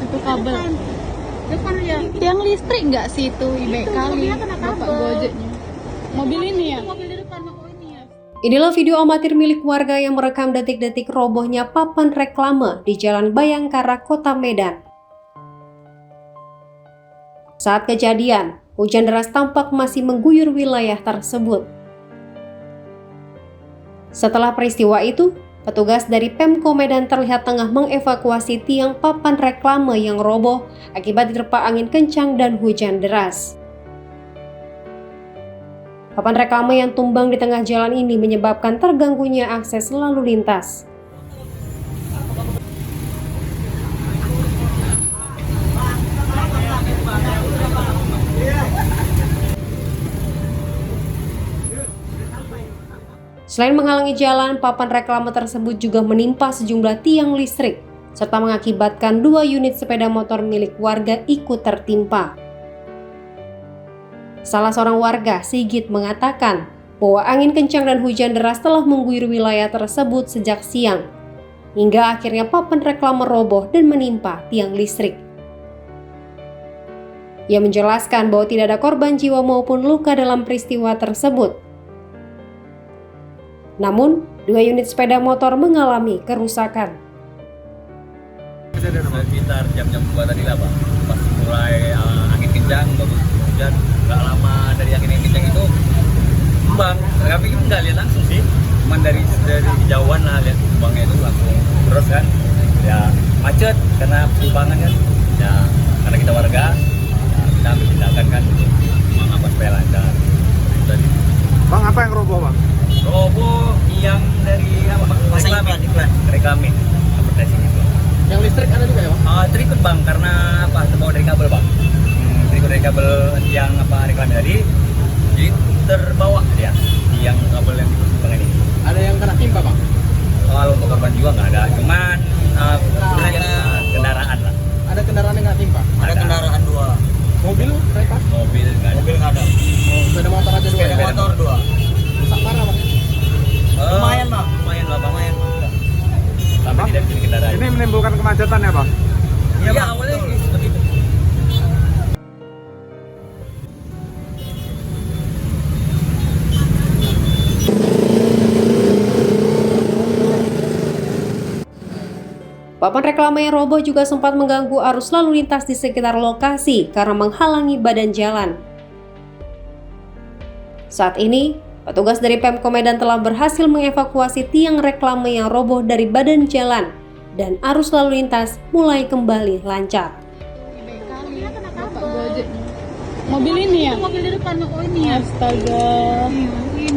Itu kabel. Depan ya. Tiang listrik nggak sih itu? Baik kali. mobilnya kena Bapak kabel. Gojeknya. Mobil ini ya? Mobil di depan aku ini ya. Inilah video amatir milik warga yang merekam detik-detik robohnya papan reklame di Jalan Bayangkara, Kota Medan. Saat kejadian, hujan deras tampak masih mengguyur wilayah tersebut. Setelah peristiwa itu, petugas dari Pemko Medan terlihat tengah mengevakuasi tiang papan reklame yang roboh akibat diterpa angin kencang dan hujan deras. Papan reklame yang tumbang di tengah jalan ini menyebabkan terganggunya akses lalu lintas. Selain menghalangi jalan, papan reklame tersebut juga menimpa sejumlah tiang listrik, serta mengakibatkan 2 unit sepeda motor milik warga ikut tertimpa. Salah seorang warga, Sigit, mengatakan bahwa angin kencang dan hujan deras telah mengguyur wilayah tersebut sejak siang, hingga akhirnya papan reklame roboh dan menimpa tiang listrik. Ia menjelaskan bahwa tidak ada korban jiwa maupun luka dalam peristiwa tersebut. Namun, 2 unit sepeda motor mengalami kerusakan. Sekitar jam-jam 2 tadi lah Pak, pas mulai angin kencang, baru hujan, nggak lama dari angin kencang itu tumbang. Tapi nggak lihat langsung sih, cuman dari kejauhan lah lihat tumbangnya itu langsung terus kan, ya macet karena tumbangan kan, ya karena kita warga, ya, kita ambil tindakan kan, mengapa supaya lancar. Tadi. Bang, apa yang roboh bang? Roboh yang dari apa? Reklame. Advertising itu. Yang listrik ada juga ya bang? Terikut bang, karena apa? Terbawa dari kabel bang. Terikut dari kabel yang apa reklame tadi. Jadi terbawa dia yang kabel yang bang ini. Ada yang kena timpa bang? Kalau untuk korban jiwa nggak ada, cuman kendaraan lah. Ada kendaraan yang kena timpa? Ada kendaraan 2. Mobil mereka? Mobil nggak ada. Mobil nggak ada. Oh, sepeda motor aja 2 ya? Sepeda motor 2. Rusak parah bang? Lumayan bang, lumayan. Sampai tidak bisa kendaraan. Ini menimbulkan kemacetan ya bang? Iya bang, awalnya seperti itu. Papan reklame yang roboh juga sempat mengganggu arus lalu lintas di sekitar lokasi karena menghalangi badan jalan. Saat ini, petugas dari Pemko Medan telah berhasil mengevakuasi tiang reklame yang roboh dari badan jalan dan arus lalu lintas mulai kembali lancar. Baik kali. Mobilnya kena Bapak kabel. Gojeknya. Mobil ini ya? Mobil di depan aku ini ya. Astaga. Ini